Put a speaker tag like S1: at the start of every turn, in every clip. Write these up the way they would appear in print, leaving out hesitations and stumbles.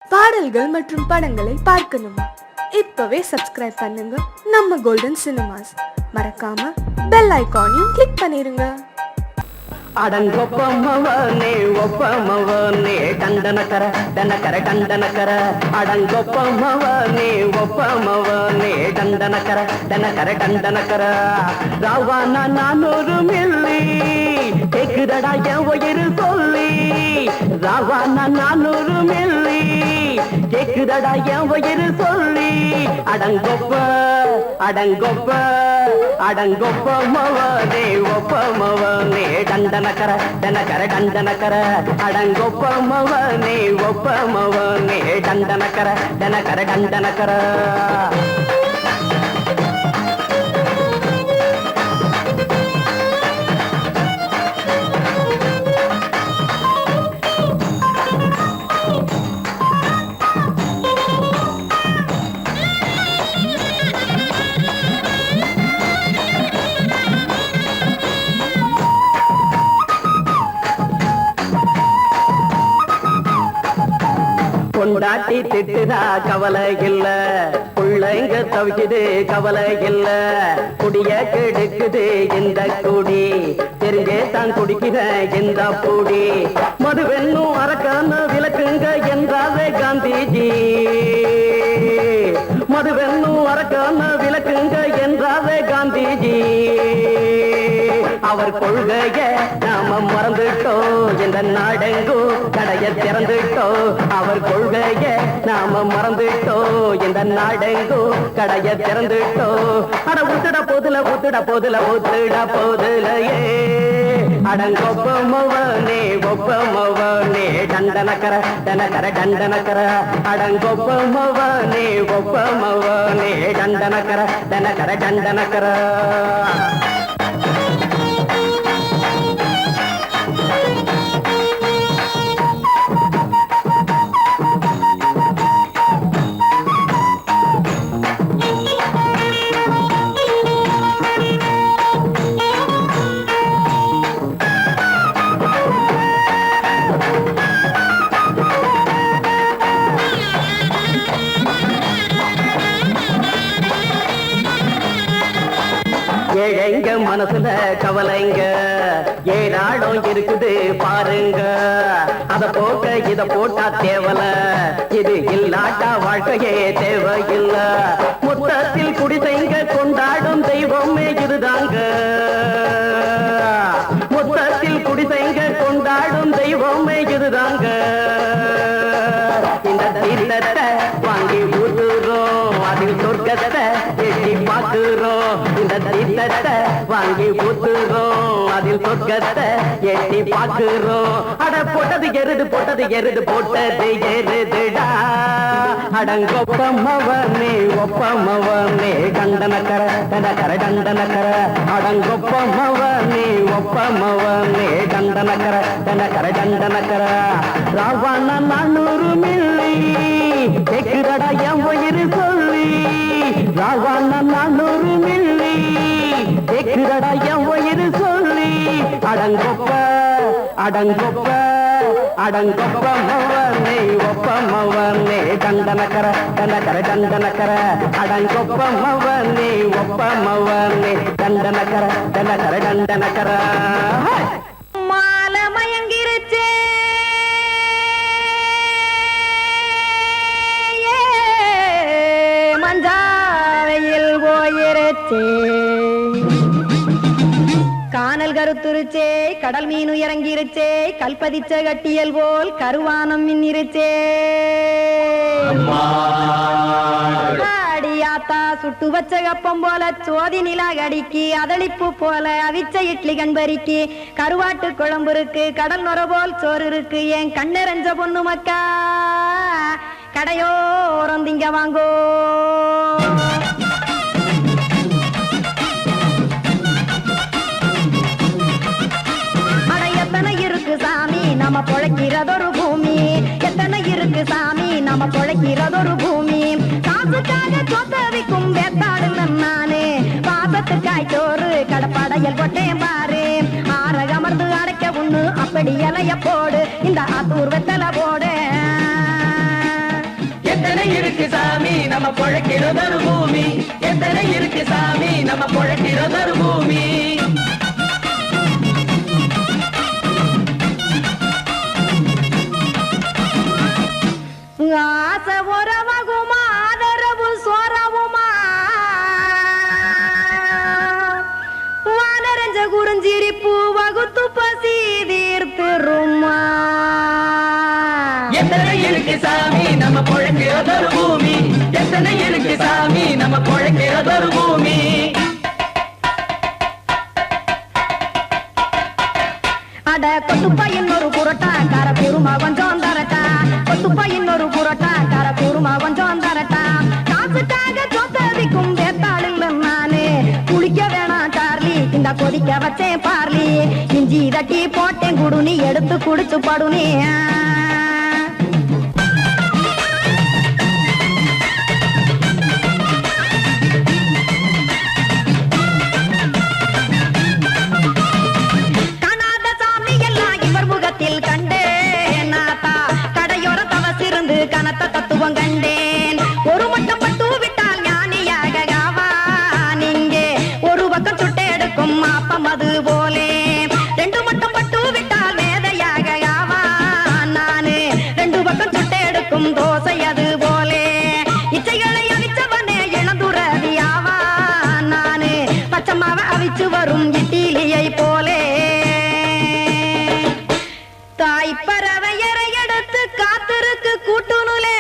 S1: பாடல்கள் மற்றும் படங்களை பார்க்கணுமா? இப்பவே சப்ஸ்கிரைப் பண்ணுங்க நம்ம கோல்டன் சினிமாஸ். மறக்காம பெல் ஐகானையும் கிளிக் பண்ணிருங்க.
S2: அடங்கொப்பமவனே ஒப்பமவனே டண்டனக்கர டனக்கர டண்டனக்கர அடங்கொப்பமவனே ஒப்பமவனே டண்டனக்கர டனக்கர டண்டனக்கர ராவானா 400 மில்லி கேக்குதடா என் உயிர் சொல்லி ராவானா 400 மில்லி கேக்குதடா என் உயிர் சொல்லி அடங்கொப்ப அடங்கொப்ப அடங்கொப்பமவனே ஒப்பமவனே டண்டனக்கர டனக்கர டண்டனக்கர அடங்கொப்பமவனே ஒப்பமவனே டண்டனக்கர டனக்கர டண்டனக்கர கொண்டாட்டி திட்டுதா கவலை இல்ல பிள்ளைங்க தவிக்குது கவலை இல்ல குடிய கெடுக்குது இந்த குடி தெரிஞ்சே தான் குடிக்கிற இந்த பூடி மதுவென்னும் அரக்கான விளக்குங்க என்றாவே காந்திஜி மதுவென்னும் அரக்கான விளக்குங்க என்றாவே காந்திஜி அவர் கொள்கைய நாம மறந்துட்டோம் இந்த நாடெங்கோ கடைய திறந்துட்டோம் அவர் கொள்கைய நாம மறந்துட்டோம் இந்த நாடெங்கோ கடைய திறந்துட்டோம் அட ஊத்துட போதுல ஊத்துட போதுல ஊத்துட போதுலையே அடங்கொப்பமவனே ஒப்பமவனே டண்டனக்கர டனக்கர டண்டனக்கர அடங்கொப்பமவனே ஒப்பமவனே டண்டனக்கர டனக்கர டண்டனக்கர ஏழைங்க மனசுல கவலைங்க ஏராளம் இருக்குது பாருங்க அத போக்க இத போட்டா தேவல இது இல்லாட்டா வாழ்க்கையே தேவையில்ல மொத்தத்தில் குடிசைங்க கொண்டாடும் தெய்வமே இதுதாங்க மொத்தத்தில் குடிசைங்க கொண்டாடும் தெய்வமே இதுதாங்க இந்த தீர்த்தத்தை வாங்கி ஊத்துறோம் அதில் சொர்க்கத்தை எட்டி பார்க்கிறோம் இந்த தீர்த்தத்தை வாங்கி ஊத்துறோம் அதில் சொர்க்கத்தை எட்டி பார்க்கிறோம் அட போட்டது எருது போட்டது எருதுடா அடங்கொப்பமவனே ஒப்பமவனே டண்டனக்கர டனக்கர டண்டனக்கர அடங்கொப்பமவனே ஒப்பமவனே டண்டனக்கர டனக்கர டண்டனக்கர ராவானா 400 மில்லி கேக்குதடா என் உயிர் சொல்லி ராவானா 400 மில்லி கேக்குதடா என் உயிர் சொல்லி அடங்கொப்ப அடங்கொப்ப அடங்கொப்பமவனே ஒப்பமவனே டண்டனக்கர டனக்கர டண்டனக்கர அடங்கொப்பமவனே ஒப்பமவனே டண்டனக்கர டனக்கர டண்டனக்கர
S3: மாலை மயங்கிருச்சே மஞ்சாவையில் போயிருச்சே கானல் கருத்துருச்சே கடல் மீன் இறங்கிருச்சே கல்பதிச்ச கட்டியல் போல் கருவானம் மின்னிருச்சே அடியாத்தா சுட்டு வச்ச கப்பம் போல சோதி நிலா கடிக்கு அதளிப்பு போல அவிச்ச இட்லி கண்பறிக்கு கருவாட்டு குழம்பு இருக்கு கடல் நொர போல் சோறு இருக்கு என் கண்ணெரஞ்ச பொண்ணு மக்கா கடையோரம் திங்க வாங்கோ எத்தனை இருக்கு சாமி நம்ம பொழைக்கிறதொரு பூமி எத்தனை இருக்கு சாமி நம்ம பொழைக்கிறதொரு பூமி காசுக்காக சொத்தவிக்கும் வேத்தாடு நானே பாசத்துக்காய் சோறு கடப்படையல் கொட்டேன் பாரு ஆரகமர்ந்து அடைக்க ஒண்ணு அப்படி இலைய போடு இந்த ஆத்தூர் வெத்தலை போடு
S2: எத்தனை இருக்கு சாமி நம்ம பொழைக்கிறதொரு பூமி, எத்தனை இருக்கு சாமி நம்ம பொழைக்கிறதொரு பூமி.
S3: ஆசை உறவகுமா ஆதரவு சோறவுமா வானரஞ்ச குறிஞ்சிரிப்பு வகுத்து பசி தீர்த்துருமா.
S2: எத்தனை இருக்கு சாமி நம்ம பொழைக்கிறதொரு பூமி, எத்தனை இருக்கு சாமி நம்ம பொழைக்கிறதொரு பூமி.
S3: அட கொத்துப்பா இன்னொரு புரோட்டா கார குருமா கொஞ்சம் தரட்டா, கொத்துப்பா இன்னொரு புரோட்டா கார குருமா கொஞ்சம் தரட்டா. காசுக்காக சொத்ததிக்கும் வேத்தாளில் நானு குளிக்க வேணாம் சார்லி, இந்த கொதிக்க வச்சேன் பார்லி. இஞ்சி தட்டி போட்டேன் குடுனி எடுத்து குடிச்சு படுனி. கனத்த தத்துவம் கண்டேன் ஒரு மட்டம் பட்டு விட்டால் ஞானியாக ஆவான் இங்கே. ஒரு பக்கம் சுட்டு எடுக்கும் மாப்பம் அது போலே, ரெண்டு மட்டம் பட்டு விட்டால் மேதையாக ஆவான் நானு. ரெண்டு பக்கம் சுட்டு எடுக்கும் தோசை அது போலே, இச்சைகளை அவிச்சவனே இளந்துறவி ஆவான் நானு. பச்சமாவ அவிச்சு வரும் இட்டிலியை போலே தாய் பறவையரை எடுத்து காத்திருக்கு கூட்டுனுலே.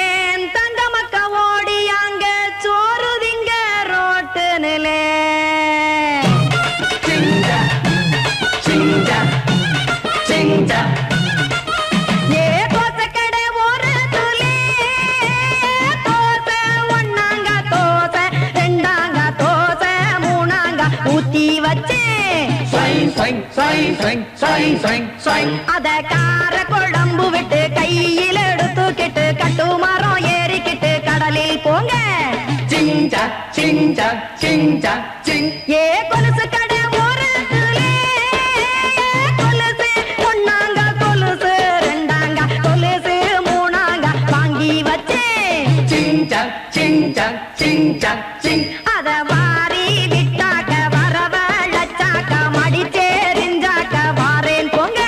S3: ஏன் தங்க மக்க ஓடி அங்க சோறுதிங்க ரோட்டு நிலே. ஏ தோசை கடை ஒரு துளி தோசை, ஒன்னாங்க தோசை, ரெண்டாங்க தோசை, மூணாங்க ஊத்தி வச்சே. அத கார குழம்பு விட்டு கையில் எடுத்துக்கிட்டு கட்டு மரம் ஏறிக்கிட்டு கடலில் போங்க. ஏ கொலுசு கடை ஒரு கொலுசு, ஒன்னாங்க கொலுசு, ரெண்டாங்க கொலுசு, மூணாங்க வாங்கி வச்சே. அத வாரி விட்டாக்க வரவழைச்சாக்க மடிச்சேரிஞ்சாக்க வாரேன் போங்க.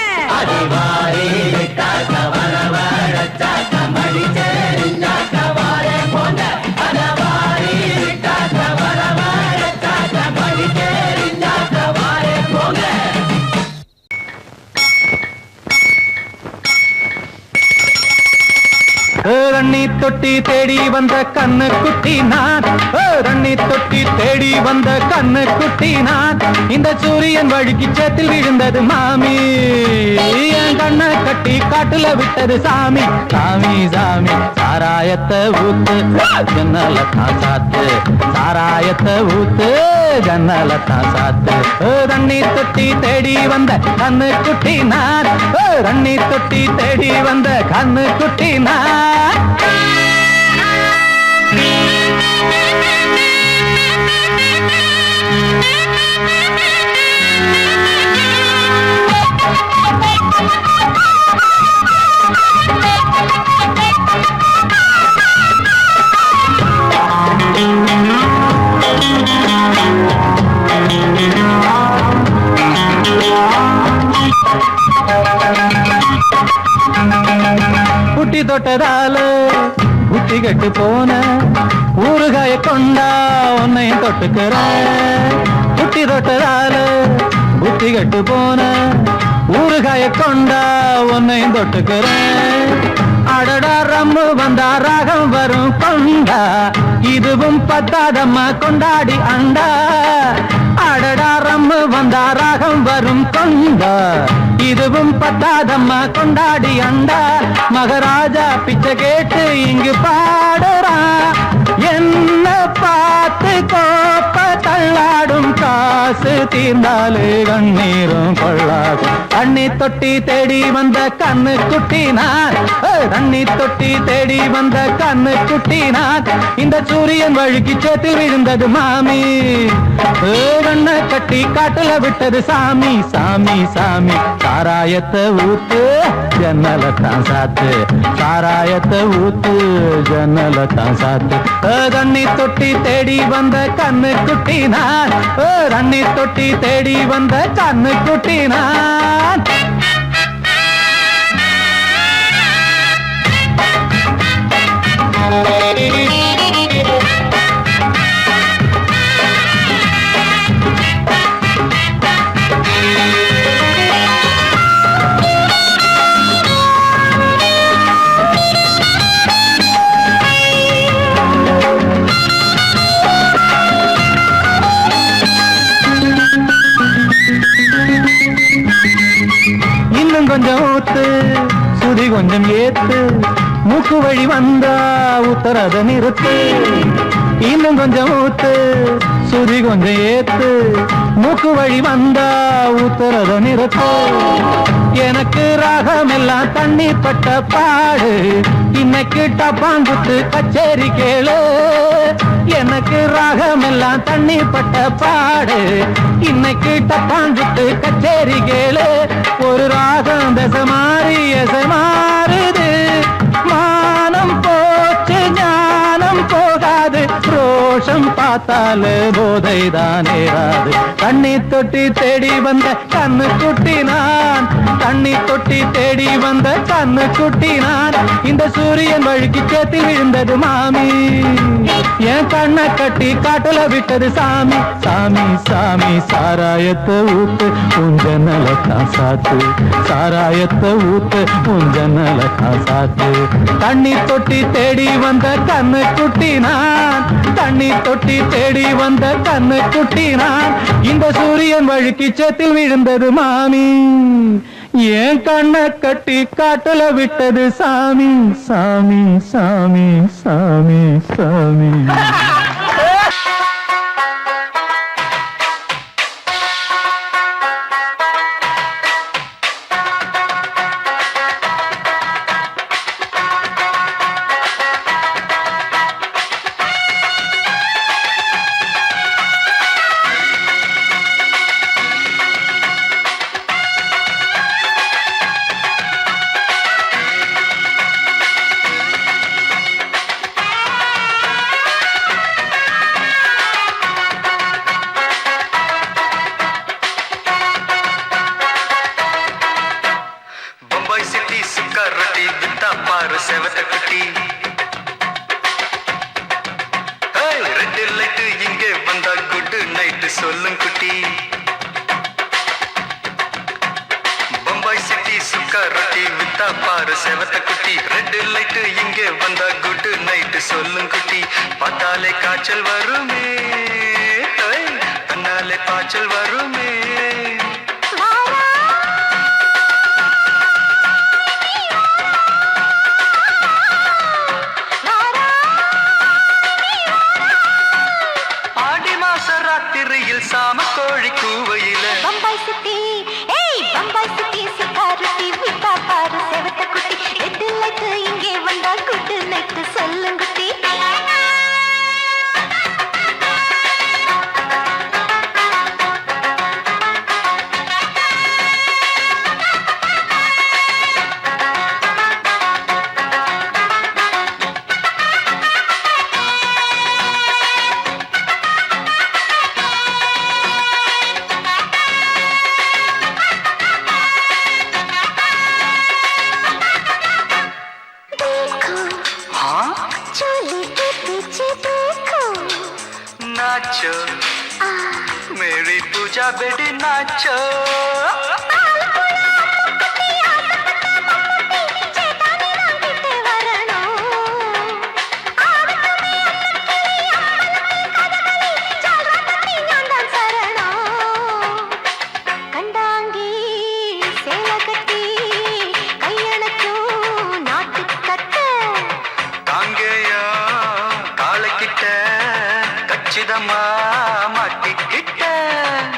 S4: ரண்ணி தொட்டி தேடி வந்த கண்ணு குட்டி நான், ரண்ணி தொட்டி தேடி வந்த கண்ணு குட்டி நான். இந்த சூரியன் வழுக்கி சேத்தில் விழுந்தது மாமி, என் கண்ணை கட்டி காட்டுல விட்டது சாமி. சாமி சாமி சாராயத்தை ஊத்து ஜன்னல தான் சாத்து, சாராயத்தை ஊத்து ஜன்னல தான் சாத்து. ரண்ணி தொட்டி தேடி வந்த கண்ணு குட்டி நான், ரண்ணி தொட்டி தேடி வந்த கண்ணு குட்டி நான். புட்டி தொட்டதால புத்தி கட்டு போன ஊறுகாய கொண்டா உன்னையும் தொட்டுக்கிற. புட்டி தொட்டதால புத்தி கட்டு போன ஊறுகாய கொண்டா உன்னையும் தொட்டுக்கிற. அடடா ரம்மு வந்தா ராகம் வரும் கொண்டா, இதுவும் பத்தாதம்மா கொண்டாடி அண்டா. அடடா ரம்மு வந்தா ராகம் வரும் கொண்டா, இதுவும் பத்தாதம்மா கொண்டாடி அண்டா. மகாராஜா பிச்சை கேட்டு இங்கு பாடுறான், என்ன பார்த்து கோப்ப தள்ளாடும் காசு தீர்ந்தாலே கண்ணீரும் கொள்ளாகும். தண்ணி தொட்டி தேடி வந்த கண்ணு குட்டி நான், தண்ணி தொட்டி தேடி வந்த கண்ணு குட்டி நான். இந்த சூரியன் வழுக்கி சேத்தில் விழுந்தது மாமி, கண்ணை கட்டி காட்டுல விட்டது சாமி. சாமி சாமி சாராயத்தை ஊத்து ஜன்னலை தான் சாத்து சாராயத்தை ஊத்து ஜன்னலை தான் சாத்து தண்ணி தொட்டி தேடி வந்த கண்ணு குட்டி நான் தண்ணி தொட்டி தேடி வந்த கண்ணு குட்டி நான் இன்னும் கொஞ்சம் ஊத்து சுதி கொஞ்சம் ஏத்து மூக்கு வழி வந்தா உத்தரத நிறுத்து இன்னும் கொஞ்சம் ஊத்து சுதி கொஞ்சம் ஏத்து மூக்கு வழி வந்தா உத்தரத நிறுத்து எனக்கு ராகம் எல்லாம் தண்ணி பட்ட பாடு இன்னைக்கு டப்பாங்குத்து கச்சேரி கேளு எனக்கு ராகம் எல்லாம் தண்ணி பட்ட பாடு இன்னைக்கு டப்பாங்குத்து கச்சேரி கேளு ஒரு ராகம் தசை மாறி எசை மாறுது மானம் போச்சு ஞானம் போகாது ரோஷம் பார்த்தாலே போதைதான் ஏறாது தண்ணி தொட்டி தேடி வந்த கண்ணு குட்டி நான் தண்ணி தொட்டி தேடி வந்த கண்ணு குட்டி நான் இந்த சூரியன் வழுக்கி சேத்தி விழுந்தது மாமி என் கண்ணை கட்டி காட்டுல விட்டது சாமி சாமி சாமி சாராயத்தை ஊத்து உஞ்சனல காசாத்து சாராயத்தை ஊத்து உஞ்சனல காசாத்து தண்ணி தொட்டி தேடி வந்த கண்ணு குட்டி நான் தண்ணி தொட்டி தேடி வந்த கண்ணு குட்டி நான் இந்த சூரியன் வழுக்கி சேத்தில் விழுந்தது மாமி என் கண்ணை கட்டி காட்டுல விட்டது சாமி சாமி சாமி சாமி சாமி
S5: சொல்லும் குட்டி பம்பாய் சிட்டி சுக்கா ரொட்டி வித்தா பாரு செவத்த குட்டி ரெட் லைட் இங்கே வந்தா குட் நைட் சொல்லும் குட்டி பார்த்தாலே காய்ச்சல் வருமே தன்னாலே பாய்ச்சல் வருமே சாம கோழி கூவையில
S3: பம்பாய் சிட்டி பம்பாய் சிட்டி சுக்கா ரொட்டி வித்தா பாரு செவத்த குட்டி ரெட் லைட் இங்கே வந்தா குட் நைட் சொல்லும் குட்டி
S5: नाचो मेरी पूजा बेटी नाचो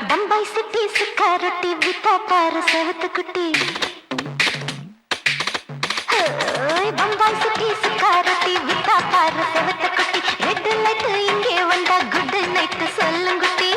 S3: பம்பாய் சிட்டி சுக்கா ரொட்டி வித்தா பாரு செவத்த குட்டி பம்பாய் சிட்டி சுக்கா ரொட்டி வித்தா பாரு செவத்த குட்டி ரெட் லைட் இங்கே வந்தா குட் நைட் சொல்லும் குட்டி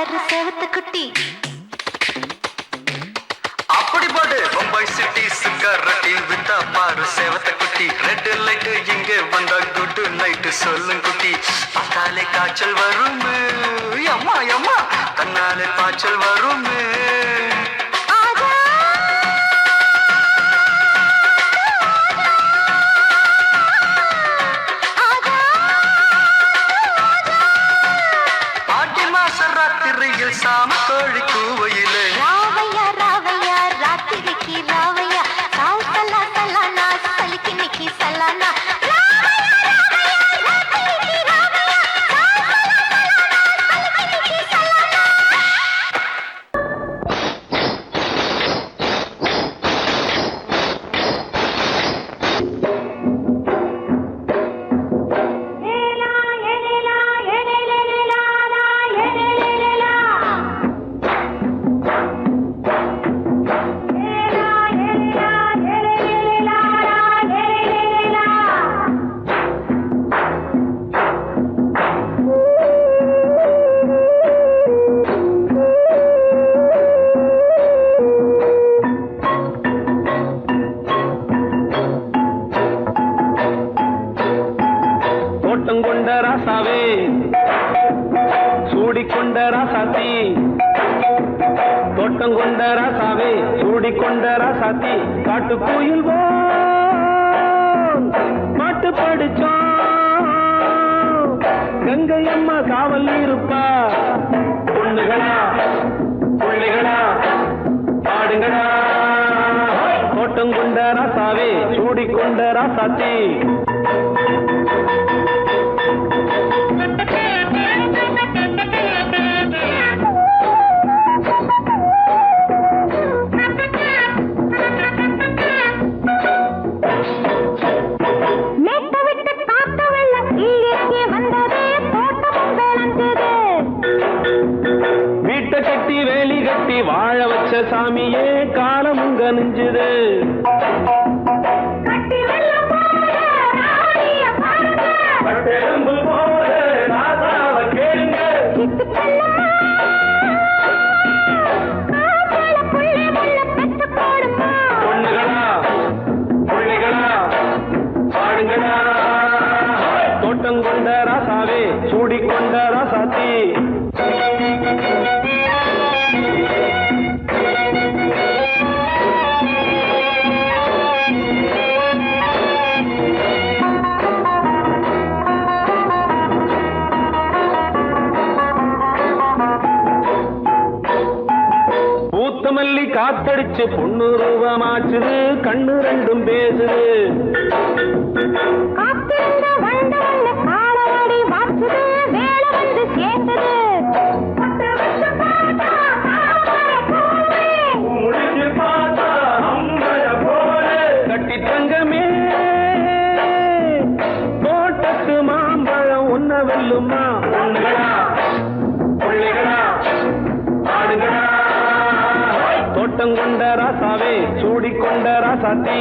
S6: பாரு செவத்து குட்டி.
S5: அப்படி போடு பம்பாய் சிட்டி சுக்கர் ரொட்டி வித்தா பாரு சேவத்த குட்டி. ரெட் லைட் இங்கே வந்தா குட் நைட் சொல்லும் குட்டி. பார்த்தாலே காய்ச்சல் வரும் அம்மா அம்மா தன்னாலே பாய்ச்சல் வரும். ஆடி மாச ராத்திரியில் சாம கோழி கூவையிலே
S6: ராவையா ராவையா ராத்திரிக்கு ராவையா சாவு சலா சலானா சலிக்கு நிக்கி சலானா.
S4: தோட்டங்கொண்ட ராசாவே சூடிக்கொண்ட ராசாத்தி. தோட்டங்கொண்ட ராசாவே சூடிக்கொண்ட ராசாத்தி. காட்டு கோயில் பாட்டு படிச்சோம். கங்கை அம்மா காவல் இருப்பா. பொண்ணுகளா பிள்ளைகளா பாடுங்களா. தோட்டங்கொண்ட ராசாவே சூடிக்கொண்ட ராசாத்தி. வீட்டை கட்டி வேலி கட்டி வாழ வச்ச சாமியே காலமுங்க நெஞ்சுது. பொண்ணுகளா பிள்ளைகளா பாடுங்களா. தோட்டங்கொண்ட ராசாவே சூடிக்கொண்ட ராசாத்தி. பூத்தமல்லி காத்தடிச்சு பொண்ணு ரூபமாச்சுது. கண்ணு ரெண்டும் பேசுது. கட்டி தங்கமே தோட்டத்து மாம்பழம் ஒன்ன வெல்லுமா. பொண்ணுகளா பிள்ளைகளா பாடுங்களா. தோட்டங்கொண்ட ராசாவே சூடிக்கொண்ட ராசாத்தி.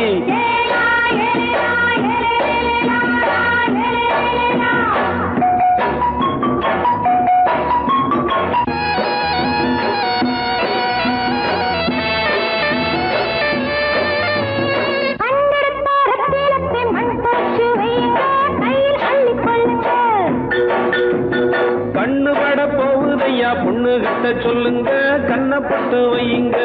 S4: கண்ணு பட போகுதையா பொண்ணு கிட்ட சொல்லுங்க. கண்ணப்பட்டு வையுங்க.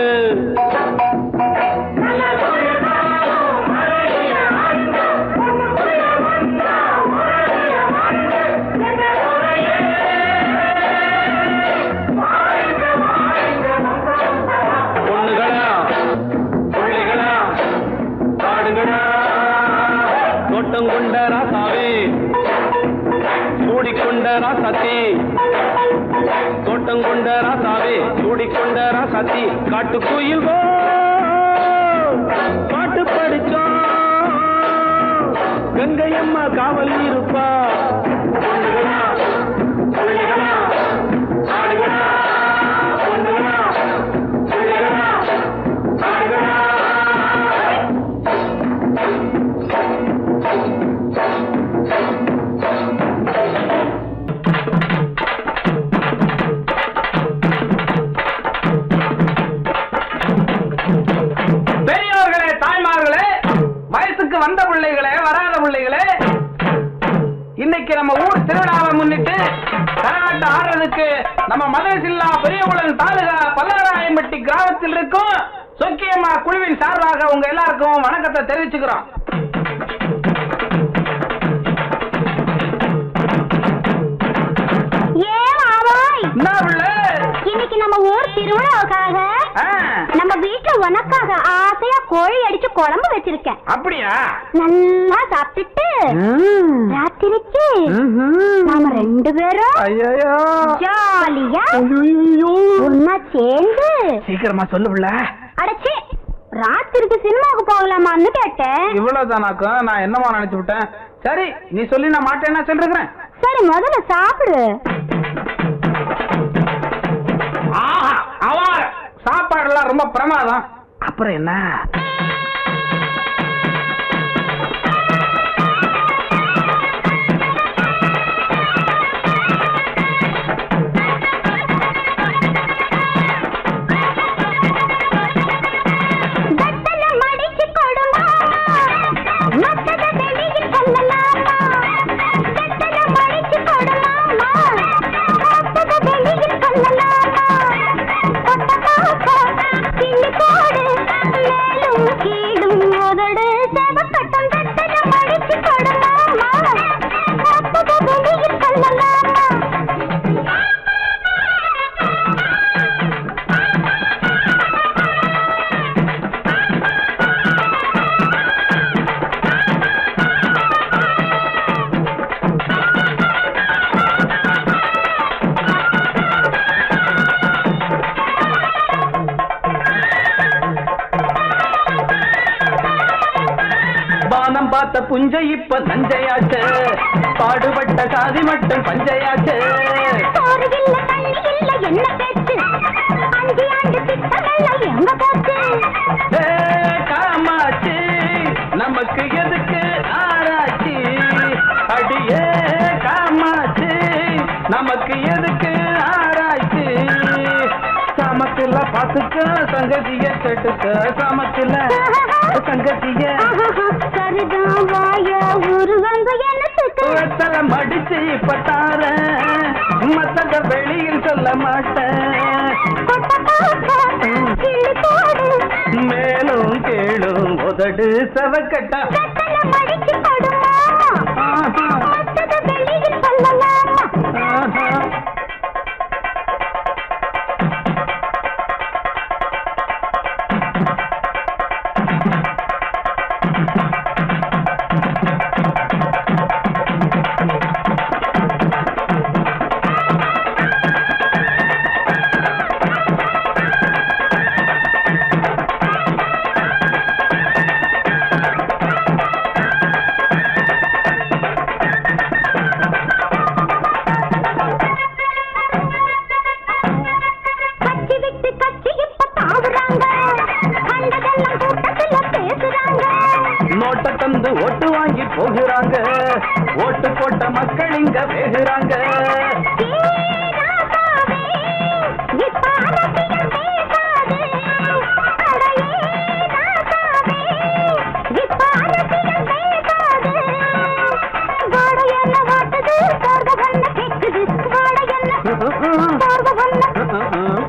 S4: பொண்ணுகளா பிள்ளைகளா பாடுங்களா. தோட்டங்கொண்ட ராசாவே சூடிக்கொண்ட ராசாத்தி. தோட்டங்கொண்ட ராசாவே சூடிக்கொண்ட ராசாத்தி. காட்டு கோயில் பாட்டு படிச்சோம். கங்கை அம்மா காவல் இருப்பா. பொண்ணுகளா பிள்ளைகளா பாடுங்களா. பொண்ணுகளா பிள்ளைகளா பாடுங்களா.
S7: பிள்ளைகளே, வராத பிள்ளைகளே, இன்னைக்கு நம்ம ஊர் திருவிழாவை முன்னிட்டு கரகாட்டம் ஆடுறதுக்கு நம்ம மதரசில்லா பெரியகுளம் தாலுகா பல்லாராயம்பட்டி கிராமத்தில் இருக்கும் சொக்கியம்மா குழுவின் சார்பாக உங்க எல்லாருக்கும் வணக்கத்தை தெரிவிச்சுக்கிறோம்.
S6: இன்னைக்கு நம்ம ஊர் திருவிழாவுக்காக நம்ம வீட்டுல உனக்காக ஆசையா கோழி அடிச்சு குழம்பு வச்சிருக்கேன்.
S7: அப்படியா?
S6: நல்லா சாப்பிட்டுட்டு ராத்திரிக்கு நாம 2 பேரும் ஜாலியா ஒன்னா சேர்ந்து
S7: சீக்கிரமா சொல்லுவில்ல.
S6: அடைச்சி ராத்திரிக்கு சினிமாவுக்கு போகலாமான்னு கேட்டேன்.
S7: இவ்வளவுதானாக்கா? நான் என்னமா நினைச்சு விட்டேன். சரி, நீ சொல்லி நான் மாட்டேன்னா சொல்றேன்.
S6: சரி, முதல்ல சாப்பிடு.
S7: சாப்பாடுலாம் ரொம்ப பிரமாதம். அப்புறம் என்ன? பார்த்த புஞ்சை இப்ப நஞ்சையாச்சு, பாடுபட்ட சாதி மட்டும் பஞ்சையாச்சு. காமாச்சு நமக்கு எதுக்கு ஆராய்ச்சி, அடியே காமாச்சு நமக்கு எதுக்கு ஆராய்ச்சி. சமத்துல பாத்துக்க சங்கதிய கேட்டுக்க, சமத்துல சங்கதிய மடிச்சு இப்ப தார மத்தத வெளியில் சொல்ல மாட்டேன். மேலும் கேளும் உதடு சவக்கட்டா தந்து ஓட்டு வாங்கி போகிறாங்க, ஓட்டு போட்ட மக்கள் இங்க பேசுறாங்க.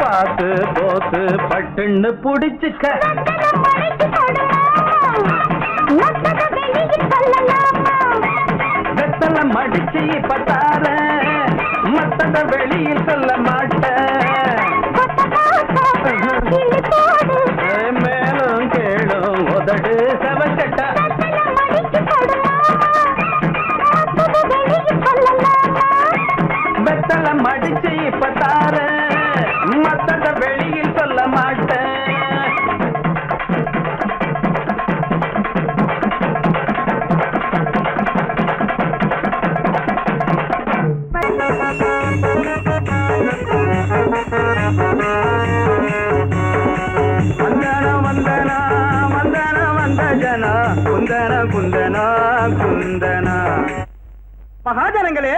S7: பார்த்து போத்து பட்டுன்னு புடிச்சுக்க, வெத்தல மடிச்சு பத்தார மத்தத வெளியில் சொல்ல மாட்டேன். மேலும் கேளும் உதடு சவக்கட்டா வெத்தல மடிச்சு பத்தார மத்தத வெளியில் சொல்ல மாட்டேன். மகாஜனங்களே,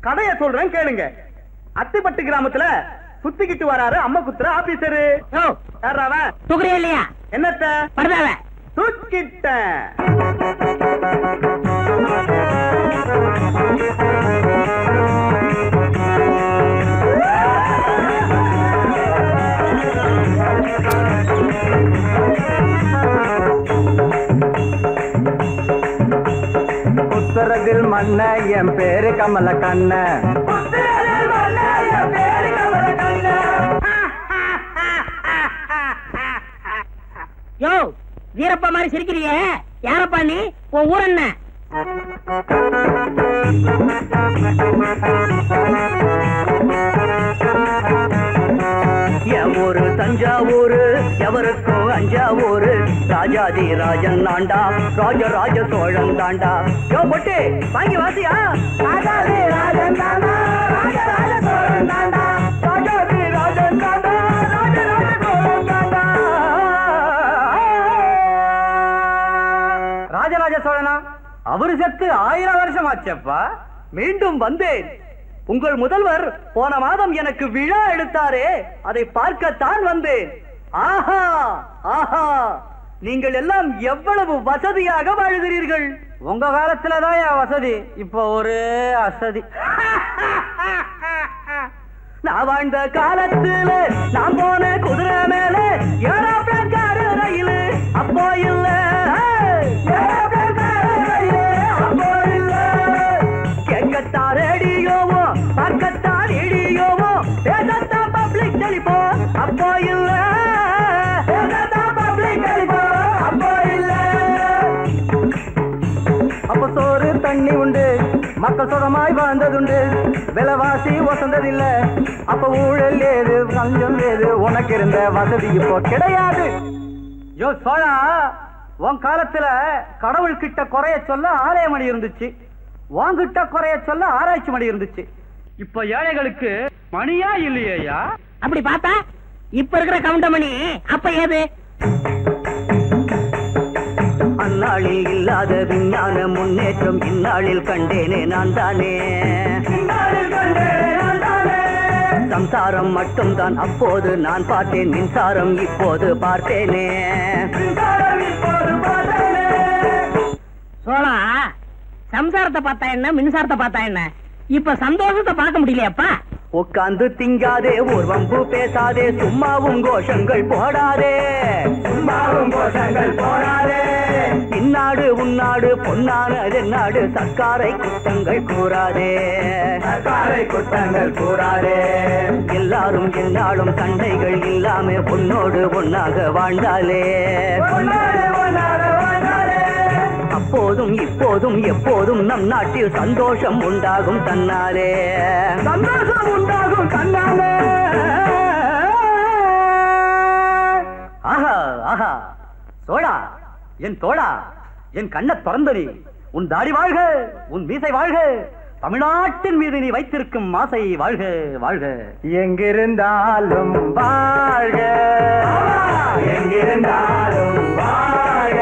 S7: கதைய சொல்றேன் கேளுங்க. அத்திப்பட்டு கிராமத்துல சுத்திக்கிட்டு வராரு அம்மகுத்துற ஆபீசரு.
S2: தூக்குறியா இல்லையா?
S7: என்னத்த
S2: படுதாவ
S7: தூக்கிட்ட
S4: உத்தரத்தில் மன்ன என் பேரு கமல கண்ண.
S3: யோ வீரப்பா மாதிரி சிரிக்கிறியே, யாரப்பா நீ? உன் ஊர் என்ன?
S2: என் ஊரு தஞ்சாவூரு, எவருக்கும் அஞ்சாவூரு. ராஜாதி ராஜன் தாண்டா, ராஜராஜ சோழன் தாண்டா. யோ பொட்டு வாங்கி வாசியா. ராஜாதி ராஜன் தாண்டா, ராஜராஜ சோழன் தாண்டா. ராஜாதி ராஜன் தாண்டா, ராஜராஜ சோழன் தாண்டா.
S4: ராஜராஜ சோழனா? அவரு செத்து 1000 வருஷம் ஆச்சப்பா.
S2: மீண்டும் வந்தேன். உங்கள் முதல்வர் போன மாதம் எனக்கு விழா எடுத்தாரே, அதை பார்க்கத்தான் வந்தேன். ஆஹா ஆஹா, நீங்கள் எல்லாம் எவ்வளவு வசதியாக வாழ்கிறீர்கள்.
S4: உங்க காலத்துலதான் என் வசதி, இப்ப ஒரே அசதி.
S2: நான் வாழ்ந்த காலத்துல நான் போன குதிரை மேல ஏரோப்ளேன் காரு ரயில் அப்போ இல்ல. ஏரோப்ளேன் காரு ரயில் அப்போ இல்ல. கேட்கத்தான் ரேடியோவோ, பார்க்கத்தான் ரேடியோவோ, பேசத்தான் பப்ளிக் டெலிபோன் அப்போ இல்ல. பேசத்தான் பப்ளிக் டெலிபோன் அப்போ இல்ல.
S4: அப்ப சோறு தண்ணி உண்டு, மக்கள் சுகமாய் வாழ்ந்ததுண்டு. விலைவாசி வசந்ததில்ல, அப்ப ஊழல் ஏது, கஞ்சம் ஏது, உனக்கு இருந்த வசதி இப்போ கிடையாது. யோ சோழா, உன் காலத்துல கடவுள் கிட்ட குறைய சொல்ல ஆலய மணி இருந்துச்சு, உன்கிட்ட குறைய சொல்ல ஆராய்ச்சி மணி இருந்துச்சு. இப்ப ஏழைகளுக்கு மணியா இல்லையா?
S3: அப்படி பார்த்தா இப்ப இருக்கிற கவுண்டமணி அப்ப ஏது?
S2: அந்நாளில் இல்லாத விஞ்ஞான முன்னேற்றம் இந்நாளில் கண்டேனே நான் தானே. சம்சாரம் மட்டும்தான் அப்போது நான் பார்த்தேன், மின்சாரம் இப்போது பார்த்தேனே.
S3: சோழா, சம்சாரத்தை பார்த்தா என்ன, மின்சாரத்தை பார்த்தா என்ன? இப்ப சந்தோஷத்தை பார்க்க முடியலையாப்பா?
S2: உட்கார்ந்து திங்காதே, ஒரு வம்பு பேசாதே, சும்மாவும் கோஷங்கள் போடாதே. சும்மாவும் கோஷங்கள் போடாதே. இந்நாடு உன்னாடு பொன்னானது நாடு, சர்க்காரை குற்றங்கள் கூறாதே. சர்க்காரை குற்றங்கள் கூறாதே. எல்லாரும் என்னாலும் சண்டைகள் இல்லாம உன்னோடு ஒன்னாக வாழ்ந்தாலே. அப்போதும் இப்போதும் எப்போதும் நம் நாட்டில் சந்தோஷம் உண்டாகும் தன்னாலே. சந்தோஷம் உண்டாகும் தன்னாலே.
S4: ஆஹா ஆஹா, சோழா என் தோழா, என் கண்ண திறந்தனி, உன் தாடி வாழ்க, உன் மீசை வாழ்க, தமிழ்நாட்டின் மீது நீ வைத்திருக்கும் ஆசை வாழ்க வாழ்க. எங்கிருந்தாலும் வாழ்க, எங்கிருந்தாலும் வாழ்க.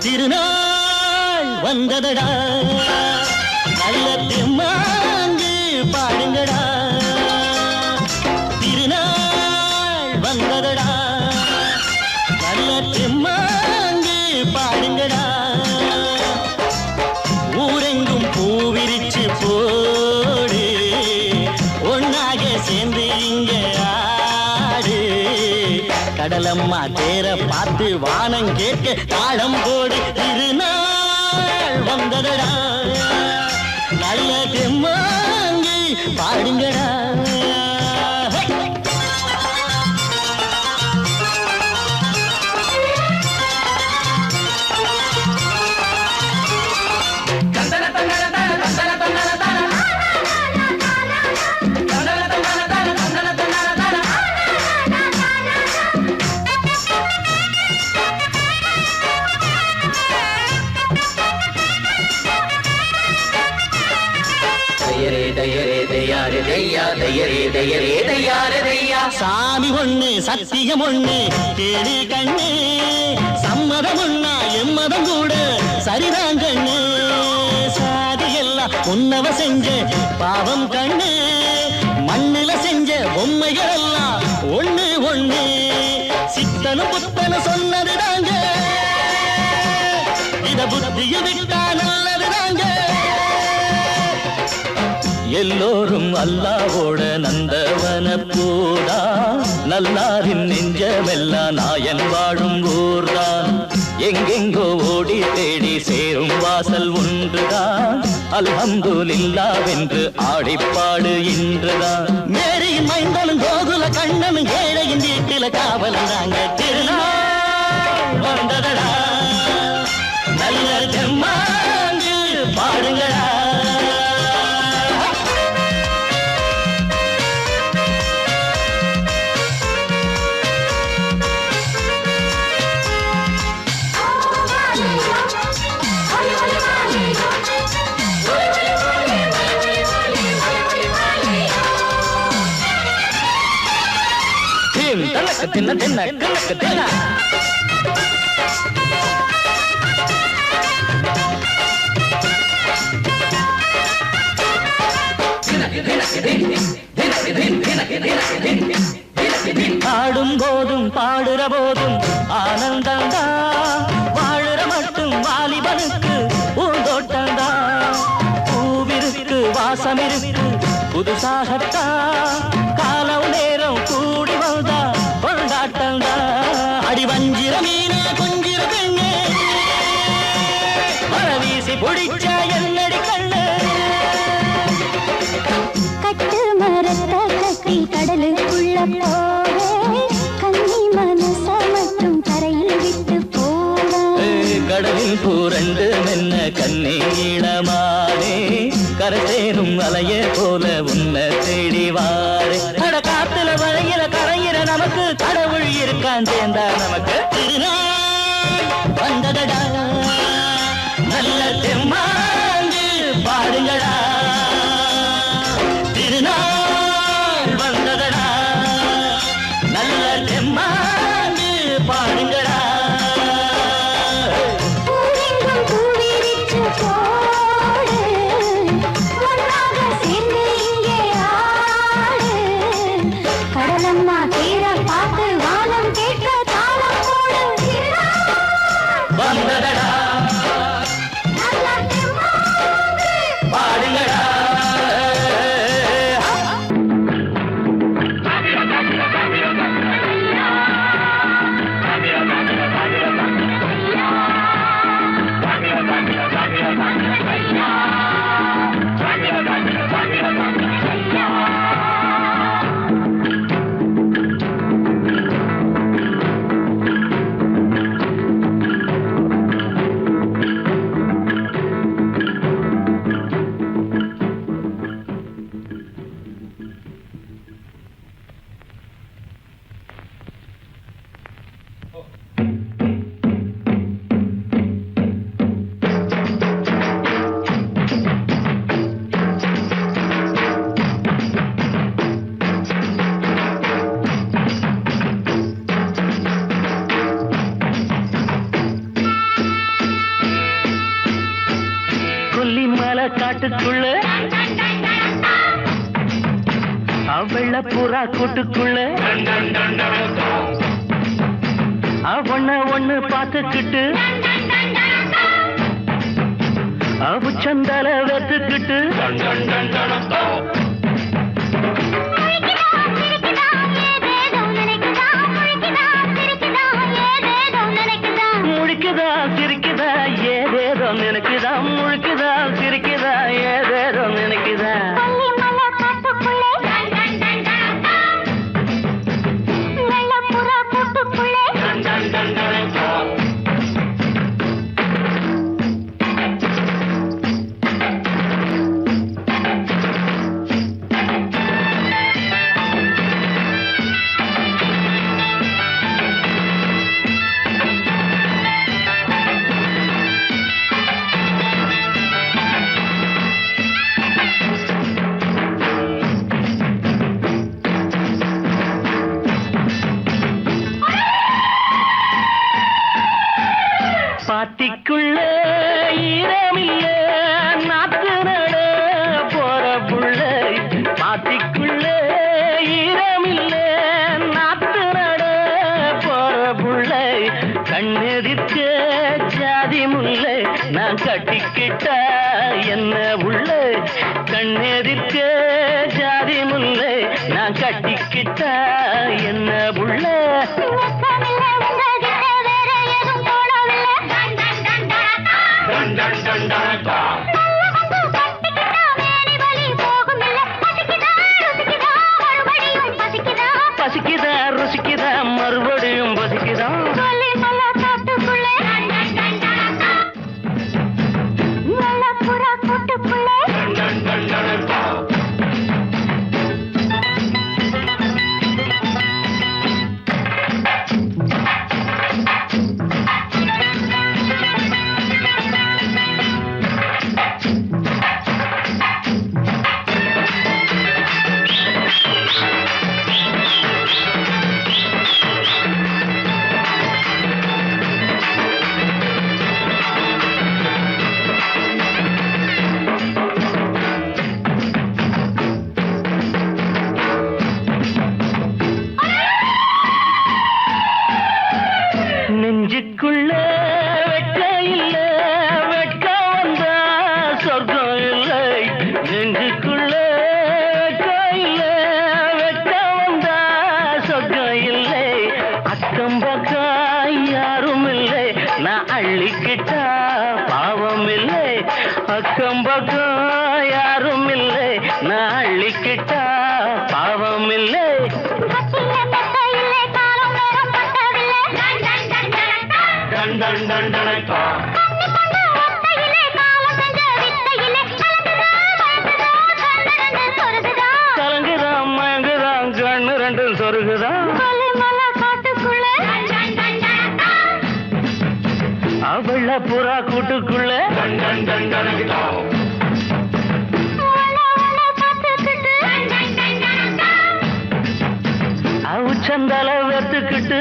S8: திருநாள் வந்ததடா, நல்ல தெம்மாங்கு பாடுங்கடா. திருநாள் வந்ததடா, நல்ல தெம்மாங்கு பாடுங்கடா. ஊரெங்கும் பூவிரிச்சு போடு, ஒன்னாக சேர்ந்து இங்க ஆடு. கடலம்மா தேர பார்த்து வானம் கேட்க தாளம் போடு. திருநாள் வந்ததடா, நல்ல தெம்மாங்கி பாடுங்கடா. தையரே தையரே தையாரே தையா தையரே தையரே தையாரே தையா. சாமி ஒண்ணு சத்தியம் ஒண்ணு கேடு கண்ணு, சம்மதம் ஒண்ணா எம்மதம் கூட சரிதான் கண்ணு. சாதி எல்லாம் உன்னவ செஞ்ச பாவம் கண்ணு, மண்ணில செஞ்ச பொம்மைகள் எல்லாம் ஒண்ணு ஒண்ணு. சித்தனும் புத்தனும் சொன்னது தாங்க, இத புத்தியில் விட்டா நல்லது தாங்க. எல்லோரும் அல்லாவோட நந்தவன பூதா, நல்லாரின் நெஞ்சமெல்லாம் நாயன் வாழும் ஊர்தான். எங்கெங்கோ ஓடி தேடி சேரும் வாசல் ஒன்றுதான், அல்ஹம்துலில்லாஹ்வென்று ஆடிப்பாடு இன்றுதான். மேரியின் மைந்தனும் கோகுல கண்ணனும் ஏழையின் வீட்டில காவலன் தாங்க. திருநாள் வந்ததடா, நல்ல தெம்மாங்கு பாடுங்களா. தின்ன தின்ன கணக்கு தின்ன ஆடும் போதும் பாடுற போதும் ஆனந்தந்தா, வாழுற மட்டும் வாலிபனுக்கு பூந்தோட்டந்தா. பூவிருக்கு வாசம் இருக்கு புதுசாகத்தா, காலம் நேரம் கூடி வந்தா கொண்டாட்டந்தா. அடி வஞ்சிர மீனே கொஞ்சிர பெண்ணே, மர வீசி பிடிச்ச என்னடி கண்ணு.
S6: கட்டு மரத்த கட்டி கடலுக்குள்ள போவே, கன்னி மனச மட்டும் கரையில் விட்டு போவே.
S8: கடலில் பூரண்டு மென்ன கண்ணீளமானே, கரசேரும் அலைய போல உன்னை தேடி வாரே. அட காத்துல வளையில கரையிற நமக்கு கடவுள் இருக்கான் சேர்ந்தா நமக்கு. திருநாள் வந்ததடா, நல்ல தெம்மாங்கு பாடுங்கடா. திருநாள் வந்ததடா, நல்ல தெம்மாங்கு பாடுங்கடா.
S6: பூவெங்கும் பூவிரிச்சு போடு, ஒன்றாக சேர்ந்து இங்கே ஆடு. கடலம்மா தீர பார்த்து வானம் கேட்க தாளம் போடு.
S8: வந்ததடா,
S6: நல்ல தெம்மாங்கு
S8: பாடுங்கடா. கொல்லிமலை காட்டுக்குள்ள வெள்ள புறா கூட்டுக்குள்ள ஒண்ண ஒண்ணு பார்த்துக்கிட்டு உச்சந்தல வெத்துக்கிட்டு முழிக்குதா சிரிக்குதா ஏதேதோ நினைக்குதா. முழிக்குதா சிரிக்குதா ஏதேதோ நினைக்குதா. கட்டிக்கிட்டா என்ன உள்ள கண்ணெதிர்க்க ஜாதி முல்லை நான் கட்டிக்கிட்டா என்ன உள்ள பசிக்குதா ருசிக்குதா மறுபடியும் பசிக்குதா நெஞ்சுக்குள்ள வெட்க இல்ல வெட்க வந்தா சொர்க்கம் இல்லை நெஞ்சுக்குள்ள வெட்க இல்ல வெட்க வந்தா சொர்க்கம் இல்லை அக்கம் பக்கம் யாரும் இல்லை நான் அள்ளிக்கிட்டா பாவம் இல்லை அக்கம் பக்கம் யாரும் இல்லை நான் அள்ளிக்கிட்டா பாவம் இல்லை கலங்குதான் மயங்குதான் கண்ணு ரெண்டும் சொருகுதான் அவள புறா கூட்டுக்குள்ள அவுச்சந்தால வெத்துக்கிட்டு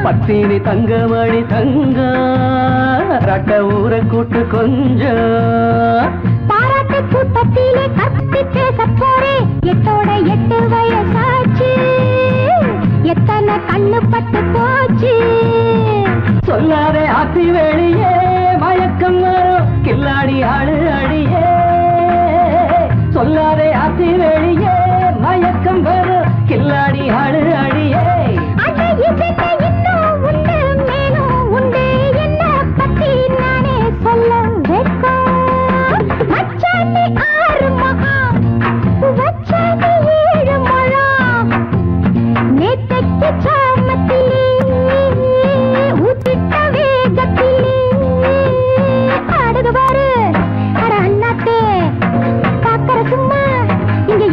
S2: பத்தினி தங்கமணி தங்க ரட்ட ஊரை கூட்டு கொஞ்சம்
S3: பாராட்டு கூட்டத்திலே கத்தி பேச போறே எட்டோட 8 வயசாச்சு எத்தனை கண்ணு பட்டு போச்சு
S2: சொல்லாதே ஆத்தி வெளியே மயக்கம் வரும் கில்லாடி ஆடு அடியே சொல்லாதே ஆத்தி வெளியே மயக்கம் வரும் கில்லாடி ஆடு அடியே
S3: இங்க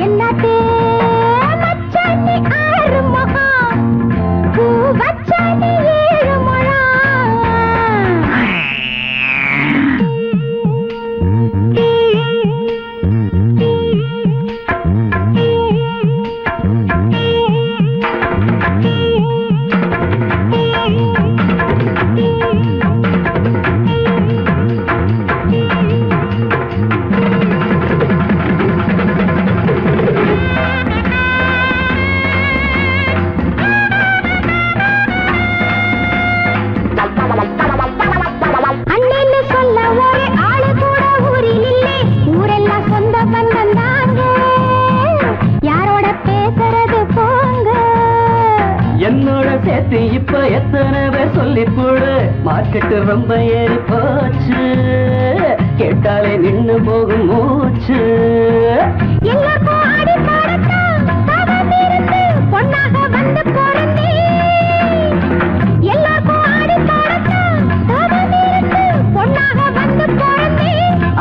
S2: பத்தி இப்ப எத்தனை பேர் சொல்லி போடு மார்க்கெட்டு ரொம்ப ஏறி போச்சு கேட்டாலே நின்னு போகும் மூச்சு
S3: எல்லாருக்கும் ஆடி பாடத்தான் தவம் இருந்து பொன்னாக வந்து பிறந்தே. எல்லாருக்கும் ஆடி பாடத்தான் தவம் இருந்து பொன்னாக வந்து பிறந்தே.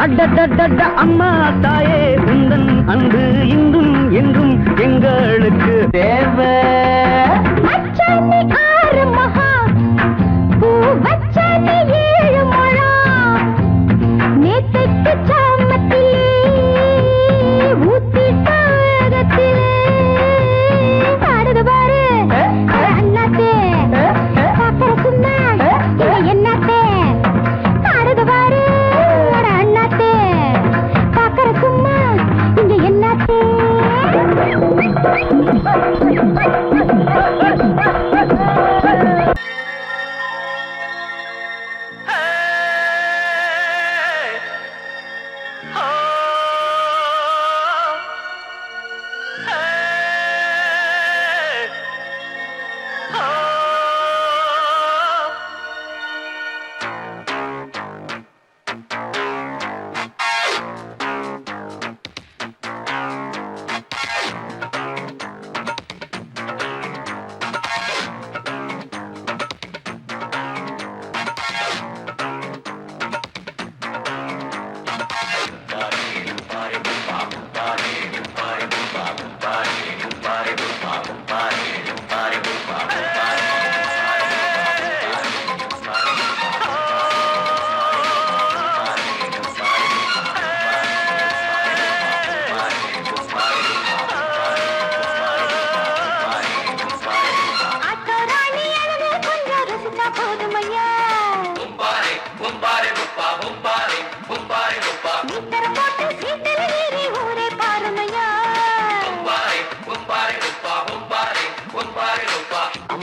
S2: அடடடட அம்மா தாயே உந்தன் அன்பு இன்றும் என்றும் எங்களுக்கு தேவை.
S3: மச்சானி 6 மகா பூ வச்சானி 7 முழம் நேத்தைக்கு சாமத்திலே ஊத்திட்டாகத்திலே பாடுது பாரு அண்ணாத்தே பாக்கற சும்மா என்னத்தே பாடுது பாரு அண்ணாத்தே பாக்கற சும்மா இங்க என்னத்தே.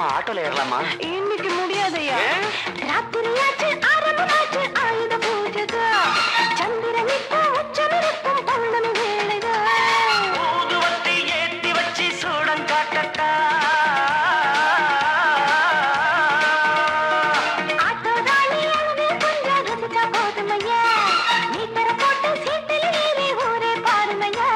S2: ஆட்டோல ஏறலாமா?
S3: இன்னைக்கு முடியாதையா? ராத்திரியாச்சு ஆரம்பமாச்சு ஆயுத பூஜைக்கு சந்திரன் இப்போ உச்சமிருக்கும் பௌர்ணமி வேளைக்கு
S8: ஊதுவத்தி ஏத்தி வச்சு சூடம் காட்டட்டா
S3: ஆட்டோதானி அழுது கொஞ்சம் ரசிச்சா போதுமையா நீ தர போட்டு சீட்டில் ஏறி ஊரே பாருமையா.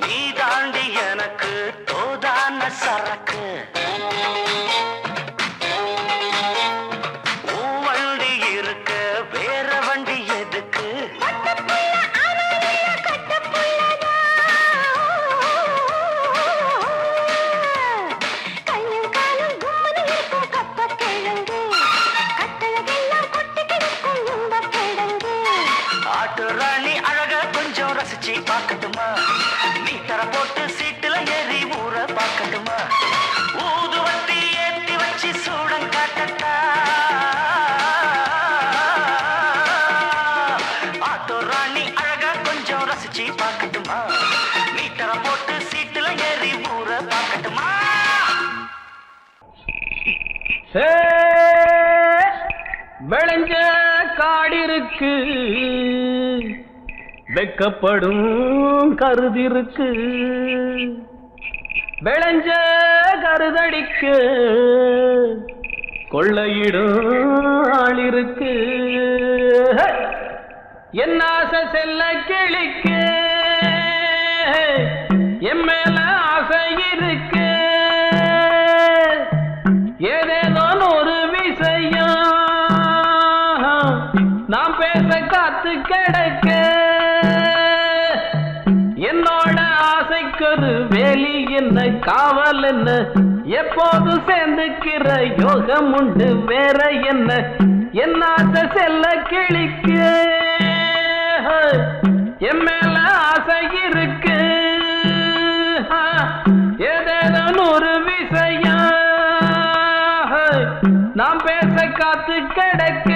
S8: நீ தாண்டி எனக்கு பார்க்கட்டுமா மீட்டர போட்டு சீட்டுல ஏறி ஊற பார்க்கட்டுமா ஊதுவத்தி ஏத்தி வச்சு சூடம் காட்டட்டா ஆட்டோ ராணி அழகா கொஞ்சம் ரசிச்சு பார்க்கட்டுமா மீட்டர போட்டு சீட்டுல ஏறி ஊற பார்க்கட்டுமா
S7: விளைஞ்ச காடிருக்கு வெக்கப்படும் கருதிருக்கு விளைஞ்ச கருதடிக்க கொள்ளையிடும் ஆளிருக்கு என் ஆசை செல்ல கிளிக்கு என் மேல ஆசை இருக்கு ஏதேதோ ஒரு விஷயம் நாம் பேச காத்து கிடக்க என்னோட ஆசைக்கொரு வேலி என்ன காவல் என்ன எப்போது சேர்ந்துக்கிற யோகம் உண்டு வேற என்ன என் ஆசை செல்ல கிளிக்கு என் மேல ஆசை இருக்கு ஏதேதோ ஒரு விஷயம் நாம் பேச காத்து கிடக்க